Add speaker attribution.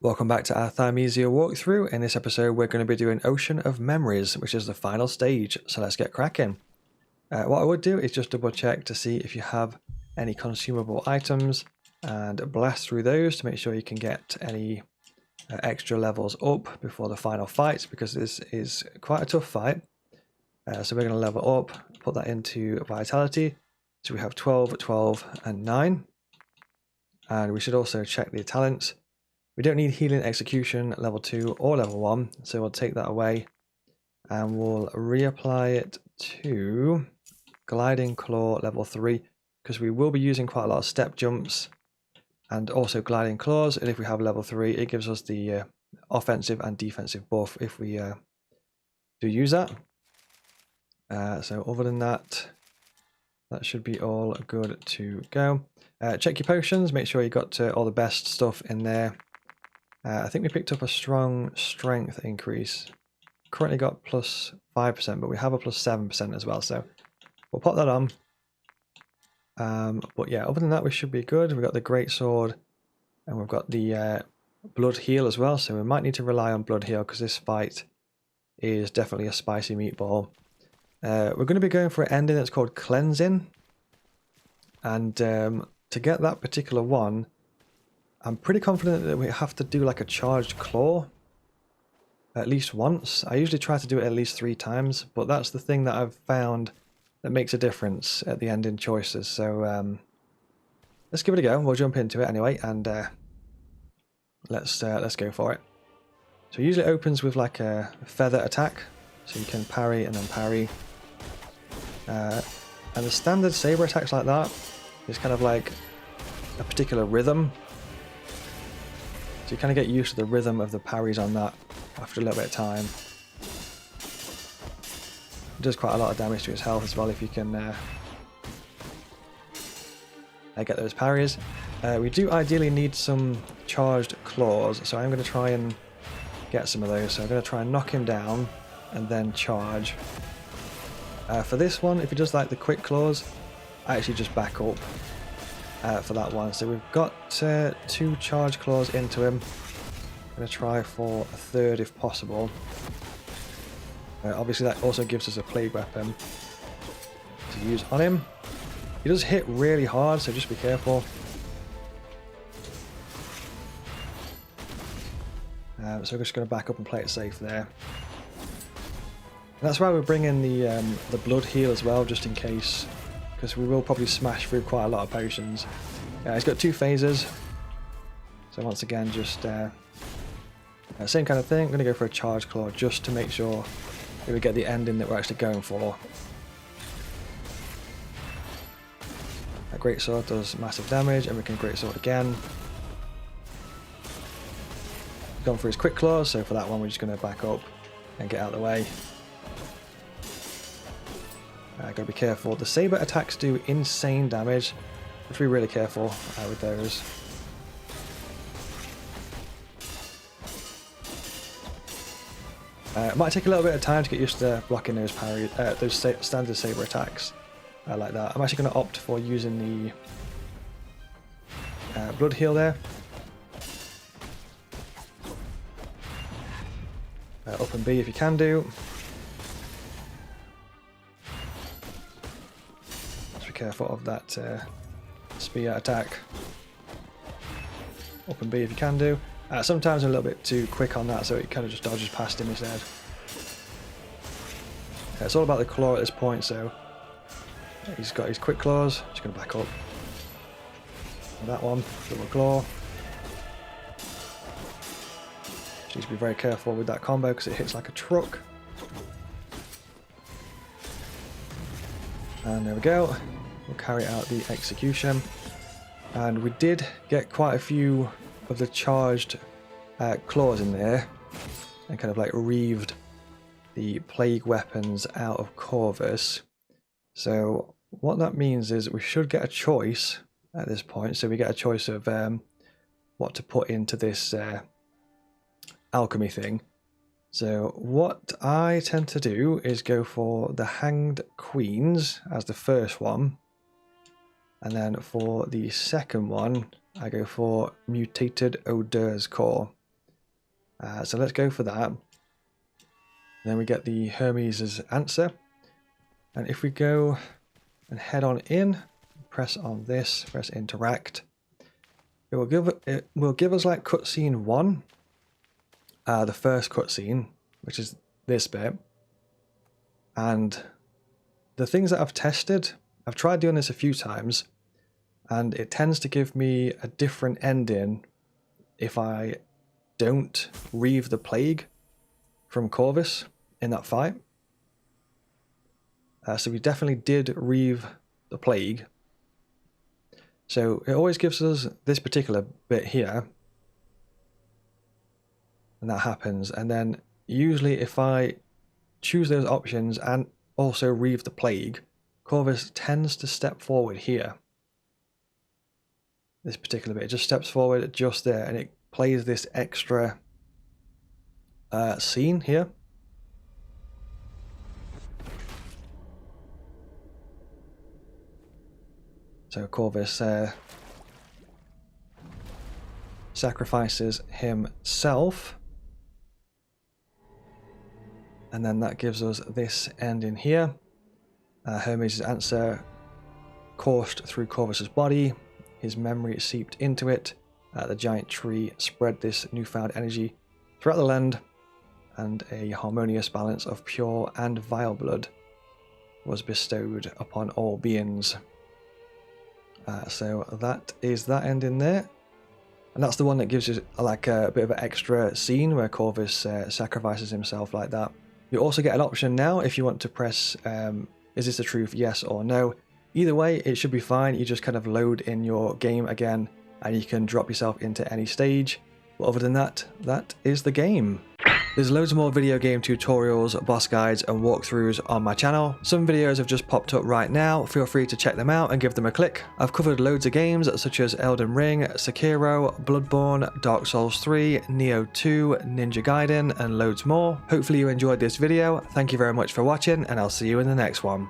Speaker 1: Welcome back to our Thymesia Walkthrough. In this episode we're going to be doing Ocean of Memories, which is the final stage, so let's get cracking. What I would do is just double check to see if you have any consumable items and blast through those to make sure you can get any extra levels up before the final fight, because this is quite a tough fight. So we're going to level up, put that into Vitality, so we have 12, 12 and 9. And we should also check the talents. We don't need Healing Execution level 2 or level 1, so we'll take that away and we'll reapply it to Gliding Claw level 3, because we will be using quite a lot of step jumps and also Gliding Claws, and if we have level 3 it gives us the offensive and defensive buff if we do use that. So other than that, that should be all good to go. Check your potions, make sure you got all the best stuff in there. I think we picked up a strong strength increase. Currently got plus 5%, but we have a plus 7% as well, so we'll pop that on. But yeah, other than that, we should be good. We've got the Great Sword, and we've got the Blood Heal as well, so we might need to rely on Blood Heal because this fight is definitely a spicy meatball. We're going to be going for an ending that's called Cleansing, and to get that particular one, I'm pretty confident that we have to do like a charged claw at least once. I usually try to do it at least 3 times, but that's the thing that I've found that makes a difference at the ending choices. So let's give it a go. We'll jump into it anyway, and let's go for it. So it usually opens with like a feather attack, so you can parry and then parry. And the standard saber attacks like that is kind of like a particular rhythm. So you kind of get used to the rhythm of the parries on that after a little bit of time. It does quite a lot of damage to his health as well if you can get those parries. We do ideally need some charged claws, so I'm going to try and get some of those. So I'm going to try and knock him down and then charge. For this one, if he does like the quick claws, I actually just back up for that one. So we've got 2 charge claws into him. I'm going to try for a 3rd if possible. Obviously that also gives us a plague weapon to use on him. He does hit really hard, so just be careful. So we're just going to back up and play it safe there. And that's why we're bringing the blood heal as well, just in case, because we will probably smash through quite a lot of potions. He's got 2 phases, so once again just same kind of thing. I'm going to go for a charge claw just to make sure that we get the ending that we're actually going for. That Great Sword does massive damage, and we can Great Sword again. Gone for his quick claws, so for that one we're just going to back up and get out of the way. Got to be careful. The saber attacks do insane damage. Have to be really careful with those. It might take a little bit of time to get used to blocking those standard saber attacks like that. I'm actually going to opt for using the blood heal there. Up and B if you can do. Just be careful of that spear attack. Up and B if you can do. Sometimes I'm a little bit too quick on that, so it kind of just dodges past him instead. It's all about the claw at this point, so he's got his quick claws. Just going to back up. And that one, double claw. Just need to be very careful with that combo because it hits like a truck. And there we go. We'll carry out the execution. And we did get quite a few of the charged claws in there, and kind of like reaved the plague weapons out of Corvus. So what that means is we should get a choice at this point. So we get a choice of what to put into this alchemy thing. So what I tend to do is go for the Hanged Queens as the first one, and then for the second one I go for Mutated Odur's Core. So let's go for that. Then we get the Hermes' answer. And if we go and head on in, press on this, press interact, it will give us like cutscene 1, the first cutscene, which is this bit. And the things that I've tested, I've tried doing this a few times, and it tends to give me a different ending if I don't reave the plague from Corvus in that fight. So we definitely did reave the plague. So it always gives us this particular bit here. And that happens. And then usually if I choose those options and also reave the plague, Corvus tends to step forward here. This particular bit, it just steps forward just there, and it plays this extra scene here. So Corvus sacrifices himself, and then that gives us this ending here. Hermes' answer coursed through Corvus's body. His memory seeped into it. The giant tree spread this newfound energy throughout the land, and a harmonious balance of pure and vile blood was bestowed upon all beings. So that is that ending there. And that's the one that gives you like a bit of an extra scene where Corvus sacrifices himself like that. You also get an option now if you want to press, is this the truth, yes or no. Either way, it should be fine. You just kind of load in your game again, and you can drop yourself into any stage. But other than that, that is the game. There's loads more video game tutorials, boss guides and walkthroughs on my channel. Some videos have just popped up right now, feel free to check them out and give them a click. I've covered loads of games such as Elden Ring, Sekiro, Bloodborne, Dark Souls 3, Neo 2, Ninja Gaiden and loads more. Hopefully you enjoyed this video, thank you very much for watching and I'll see you in the next one.